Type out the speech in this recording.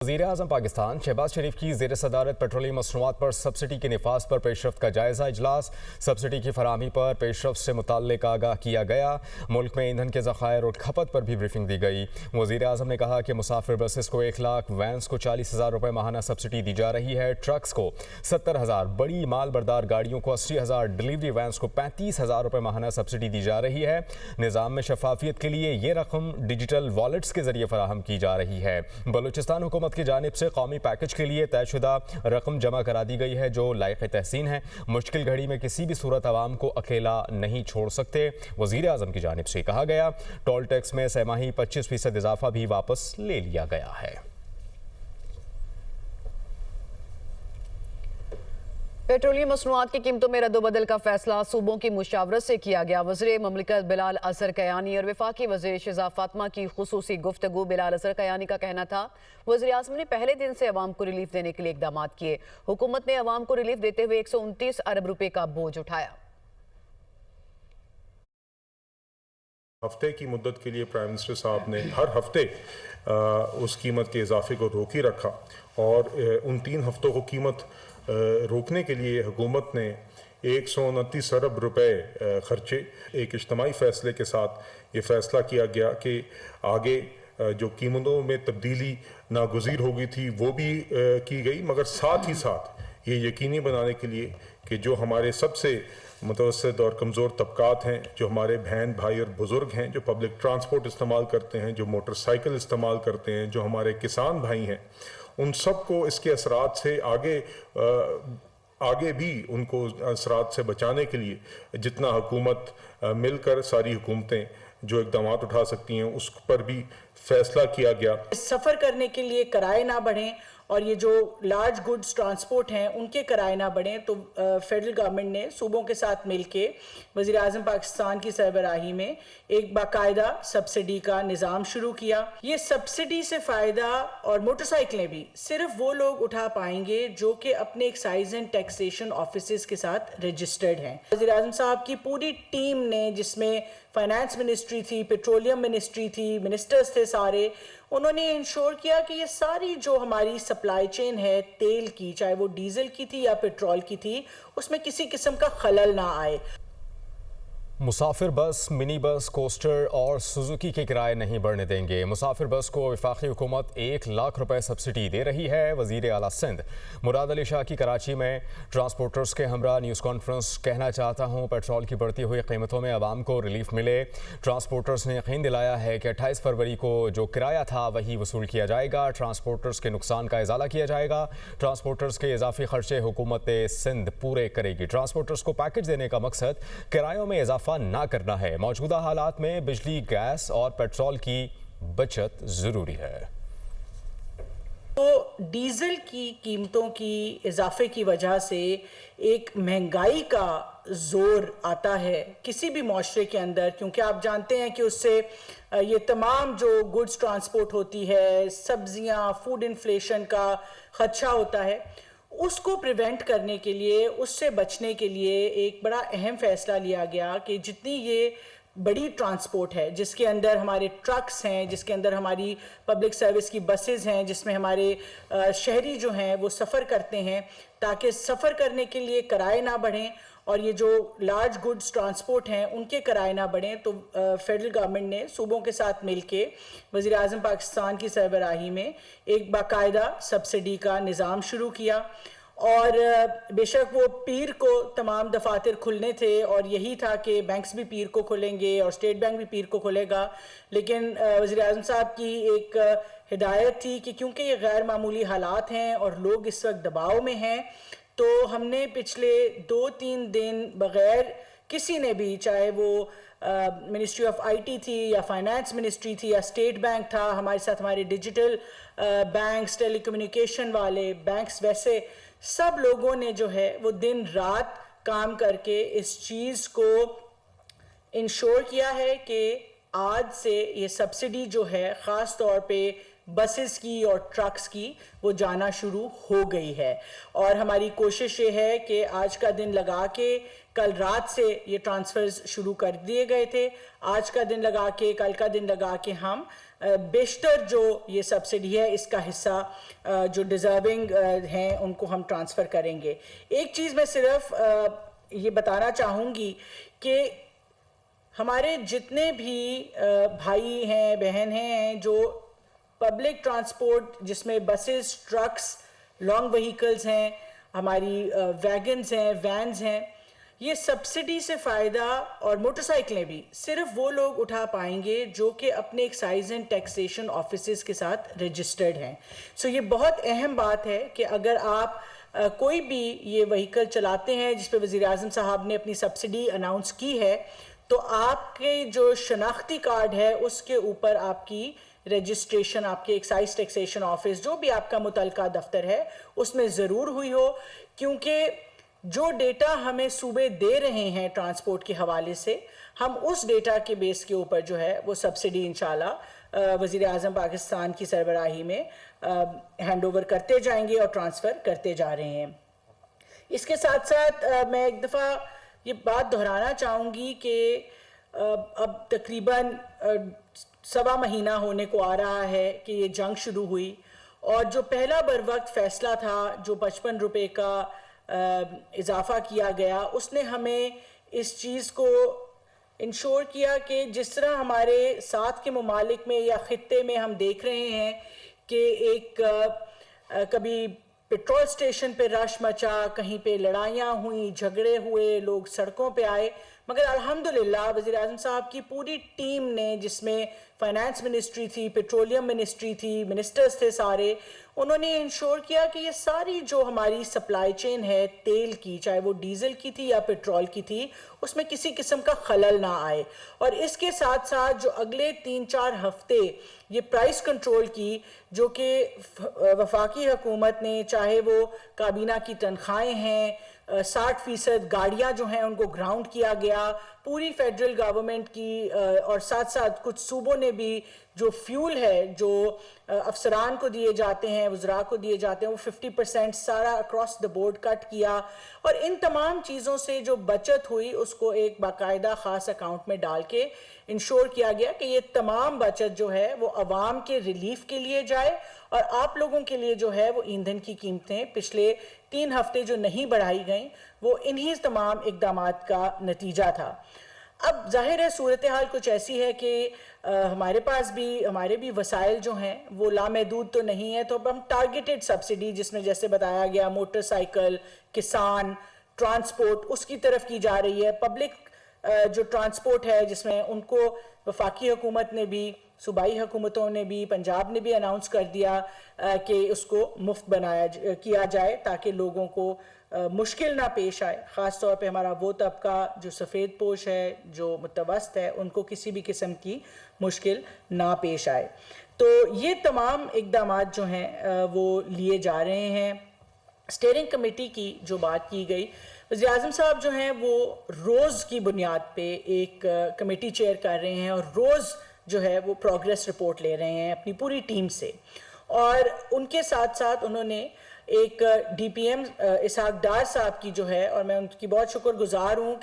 वज़ीर-ए-आज़म पाकिस्तान शहबाज शरीफ की ज़ेर सदारत पेट्रोलियम मसनूआत पर सब्सिडी के निफाज पर पेशरफ्त का जायज़ा इजलास। सब्सिडी की फराहमी पर पेशरफ्त से मुताल्लिक़ आगाह किया गया। मुल्क में ईंधन के ज़खायर और खपत पर भी ब्रीफिंग दी गई। वज़ीर-ए-आज़म ने कहा कि मुसाफिर बसेस को 1 लाख, वैन्स को 40,000 रुपये माहाना सब्सिडी दी जा रही है, ट्रक्स को 70,000, बड़ी माल बरदार गाड़ियों को 80,000, डिलीवरी वैन्स को 35,000 रुपये माहाना सब्सिडी दी जा रही है। निज़ाम में शफाफियत के लिए ये रकम डिजिटल वॉलेट्स के ज़रिए फराहम की जा रही है। बलूचिस्तान हुकूमत की जानिब से कौमी पैकेज के लिए तयशुदा रकम जमा करा दी गई है, जो लायक तहसीन है। मुश्किल घड़ी में किसी भी सूरत आवाम को अकेला नहीं छोड़ सकते। वज़ीर-ए-आज़म की जानिब से कहा गया, टोल टैक्स में सहमाही 25% इजाफा भी वापस ले लिया गया है। पेट्रोलियम मसनूआत की कीमतों में रद्दोबदल का फैसला सूबों की मुशावरत से किया गया। वज़ीर ममलिकत बिलाल असर कयानी और वफाकी वज़ीर शिज़ा फातिमा की खुसूसी गुफ्तगू। बिलाल असर कयानी का कहना था, वज़ीर-ए-आज़म ने पहले दिन से अवाम को रिलीफ देने के लिए इकदाम किए। हुकूमत ने अवाम को रिलीफ देते हुए 129 अरब रुपए का बोझ उठाया। हफ्ते की मुद्दत के लिए प्राइम मिनिस्टर साहब ने हर हफ्ते उस कीमत के इजाफे को रोक ही रखा और उन 3 हफ्तों को कीमत रोकने के लिए हुकूमत ने 129 अरब रुपए खर्चे। एक इज्तिमाई फैसले के साथ ये फैसला किया गया कि आगे जो कीमतों में तब्दीली नागुज़ीर हो गई थी वो भी की गई, मगर साथ ही साथ ये यकीनी बनाने के लिए कि जो हमारे सबसे मुतवस्सित और कमज़ोर तबकात हैं, जो हमारे बहन भाई और बुज़ुर्ग हैं, जो पब्लिक ट्रांसपोर्ट इस्तेमाल करते हैं, जो मोटरसाइकिल इस्तेमाल करते हैं, जो हमारे किसान भाई हैं, उन सब को इसके असरात से आगे भी उनको असरात से बचाने के लिए जितना हुकूमत मिलकर सारी हुकूमतें जो इक़दामात उठा सकती हैं उस पर भी फैसला किया गया। सफ़र करने के लिए किराए ना बढ़ें और ये जो लार्ज गुड्स ट्रांसपोर्ट हैं उनके किराए ना बढ़ें, तो फेडरल गवर्नमेंट ने सूबों के साथ मिलके वज़ीर-ए-आज़म पाकिस्तान की सरबराही में एक बाकायदा सब्सिडी का निज़ाम शुरू किया। ये सब्सिडी से फ़ायदा और मोटरसाइकिलें भी सिर्फ वो लोग उठा पाएंगे जो कि अपने एक्साइज एंड टैक्सेशन ऑफिसेज के साथ रजिस्टर्ड हैं। वज़ीर-ए-आज़म साहब की पूरी टीम ने, जिसमें फाइनेंस मिनिस्ट्री थी, पेट्रोलियम मिनिस्ट्री थी, मिनिस्टर्स थे सारे, उन्होंने इंश्योर किया कि ये सारी जो हमारी सप्लाई चेन है तेल की, चाहे वो डीजल की थी या पेट्रोल की थी, उसमें किसी किस्म का खलल ना आए। मुसाफिर बस, मिनी बस, कोस्टर और सुजुकी के किराए नहीं बढ़ने देंगे। मुसाफिर बस को वफाकी हुकूमत 1 लाख रुपए सब्सिडी दे रही है। वज़ीर आला सिंध मुराद अली शाह की कराची में ट्रांसपोर्टर्स के हमरा न्यूज़ कॉन्फ्रेंस। कहना चाहता हूँ, पेट्रोल की बढ़ती हुई कीमतों में आवाम को रिलीफ मिले। ट्रांसपोर्टर्स ने यकीन दिलाया है कि 28 फरवरी को जो किराया था वही वसूल किया जाएगा। ट्रांसपोर्टर्स के नुकसान का इजाला किया जाएगा। ट्रांसपोर्टर्स के इजाफी खर्चे हुकूमत सिंध पूरे करेगी। ट्रांसपोर्टर्स को पैकेज देने का मकसद किरायों में इजाफा ना करना है। मौजूदा हालात में बिजली, गैस और पेट्रोल की बचत जरूरी है। तो डीजल की कीमतों की इजाफे की वजह से एक महंगाई का जोर आता है किसी भी माशरे के अंदर, क्योंकि आप जानते हैं कि उससे ये तमाम जो गुड्स ट्रांसपोर्ट होती है, सब्जियां, फूड इन्फ्लेशन का खदशा होता है, उसको प्रिवेंट करने के लिए, उससे बचने के लिए एक बड़ा अहम फैसला लिया गया कि जितनी ये बड़ी ट्रांसपोर्ट है, जिसके अंदर हमारे ट्रक्स हैं, जिसके अंदर हमारी पब्लिक सर्विस की बसेस हैं, जिसमें हमारे शहरी जो हैं वो सफ़र करते हैं, ताकि सफ़र करने के लिए किराए ना बढ़ें और ये जो लार्ज गुड्स ट्रांसपोर्ट हैं उनके किराए ना बढ़ें, तो फेडरल गवर्नमेंट ने सूबों के साथ मिलके वज़ीर-ए-आज़म पाकिस्तान की सरबराही में एक बाकायदा सब्सिडी का निज़ाम शुरू किया। और बेशक वो पीर को तमाम दफातर खुलने थे और यही था कि बैंक्स भी पीर को खुलेंगे और स्टेट बैंक भी पीर को खुलेगा, लेकिन वज़ीर-ए-आज़म साहब की एक हिदायत थी कि क्योंकि ये गैर मामूली हालात हैं और लोग इस वक्त दबाव में हैं, तो हमने पिछले 2-3 दिन बग़ैर किसी ने भी, चाहे वो मिनिस्ट्री ऑफ आईटी थी या फाइनेंस मिनिस्ट्री थी या स्टेट बैंक था, हमारे साथ हमारे डिजिटल बैंक्स, टेलीकम्युनिकेशन वाले बैंक्स, वैसे सब लोगों ने जो है वो दिन रात काम करके इस चीज़ को इंश्योर किया है कि आज से ये सब्सिडी जो है ख़ास तौर पे बसेस की और ट्रक्स की वो जाना शुरू हो गई है। और हमारी कोशिश ये है कि आज का दिन लगा के, कल रात से ये ट्रांसफ़र्स शुरू कर दिए गए थे, आज का दिन लगा के, कल का दिन लगा के हम بیشتر جو یہ سبسڈی ہے اس کا حصہ جو ڈیزرونگ ہیں ان کو ہم ٹرانسفر کریں گے. ایک چیز میں صرف یہ بتانا چاہوں گی کہ ہمارے جتنے بھی بھائی ہیں بہن ہیں جو پبلک ٹرانسپورٹ جس میں بسز ٹرکس لانگ وہیکلز ہیں ہماری ویگنز ہیں وینز ہیں یہ سبسڈی سے فائدہ اور موٹر سائیکلیں بھی صرف وہ لوگ اٹھا پائیں گے جو کہ اپنے ایکسائز اینڈ ٹیکسیشن آفیسز کے ساتھ رجسٹرڈ ہیں. سو یہ بہت اہم بات ہے کہ اگر آپ کوئی بھی یہ وہیکل چلاتے ہیں جس پہ وزیر اعظم صاحب نے اپنی سبسڈی اناؤنس کی ہے تو آپ کے جو شناختی کارڈ ہے اس کے اوپر آپ کی رجسٹریشن آپ کے ایکسائز ٹیکسیشن آفس جو بھی آپ کا متعلقہ دفتر ہے اس میں ضرور ہوئی ہو, کیونکہ جو ڈیٹا ہمیں صوبے دے رہے ہیں ٹرانسپورٹ کے حوالے سے ہم اس ڈیٹا کے بیس کے اوپر جو ہے وہ سبسڈی انشاءاللہ وزیر اعظم پاکستان کی سربراہی میں ہینڈ اوور کرتے جائیں گے اور ٹرانسفر کرتے جا رہے ہیں. اس کے ساتھ ساتھ میں ایک دفعہ یہ بات دہرانا چاہوں گی کہ اب تقریباً 1.25 مہینہ ہونے کو آ رہا ہے کہ یہ جنگ شروع ہوئی اور جو پہلا بر وقت فیصلہ تھا جو 55 روپے کا اضافہ کیا گیا اس نے ہمیں اس چیز کو انشور کیا کہ جس طرح ہمارے ساتھ کے ممالک میں یا خطے میں ہم دیکھ رہے ہیں کہ ایک کبھی پیٹرول سٹیشن پہ رش مچا, کہیں پہ لڑائیاں ہوئیں, جھگڑے ہوئے, لوگ سڑکوں پہ آئے, مگر الحمدللہ وزیر اعظم صاحب کی پوری ٹیم نے جس میں فائنانس منسٹری تھی, پیٹرولیم منسٹری تھی, منسٹرز تھے سارے, انہوں نے انشور کیا کہ یہ ساری جو ہماری سپلائی چین ہے تیل کی چاہے وہ ڈیزل کی تھی یا پیٹرول کی تھی اس میں کسی قسم کا خلل نہ آئے. اور اس کے ساتھ ساتھ جو اگلے 3-4 ہفتے یہ پرائس کنٹرول کی جو کہ وفاقی حکومت نے چاہے وہ کابینہ کی تنخواہیں ہیں 60% گاڑیاں جو ہیں ان کو گراؤنڈ کیا گیا, پوری فیڈرل گورنمنٹ کی اور ساتھ ساتھ کچھ صوبوں نے بھی جو فیول ہے جو افسران کو دیے جاتے ہیں وزراء کو دیے جاتے ہیں وہ 50% سارا اکراس دا بورڈ کٹ کیا, اور ان تمام چیزوں سے جو بچت ہوئی اس کو ایک باقاعدہ خاص اکاؤنٹ میں ڈال کے انشور کیا گیا کہ یہ تمام بچت جو ہے وہ عوام کے ریلیف کے لیے جائے اور آپ لوگوں کے لیے جو ہے وہ ایندھن کی قیمتیں پچھلے 3 ہفتے جو نہیں بڑھائی گئیں وہ انہی تمام اقدامات کا نتیجہ تھا. اب ظاہر ہے صورتحال کچھ ایسی ہے کہ ہمارے بھی وسائل جو ہیں وہ لامحدود تو نہیں ہے, تو اب ہم ٹارگیٹڈ سبسڈی جس میں جیسے بتایا گیا موٹر سائیکل, کسان, ٹرانسپورٹ اس کی طرف کی جا رہی ہے. پبلک جو ٹرانسپورٹ ہے جس میں ان کو وفاقی حکومت نے بھی صوبائی حکومتوں نے بھی پنجاب نے بھی اناؤنس کر دیا کہ اس کو مفت کیا جائے تاکہ لوگوں کو مشکل نہ پیش آئے, خاص طور پہ ہمارا وہ طبقہ جو سفید پوش ہے جو متوسط ہے ان کو کسی بھی قسم کی مشکل نہ پیش آئے. تو یہ تمام اقدامات جو ہیں وہ لیے جا رہے ہیں. اسٹیئرنگ کمیٹی کی جو بات کی گئی, وزیر اعظم صاحب جو ہیں وہ روز کی بنیاد پہ ایک کمیٹی چیئر کر رہے ہیں اور روز جو ہے وہ پروگریس رپورٹ لے رہے ہیں اپنی پوری ٹیم سے, اور ان کے ساتھ ساتھ انہوں نے ایک D P M Ishaq Dar صاحب کی جو ہے, اور میں ان کی بہت شکر گزار ہوں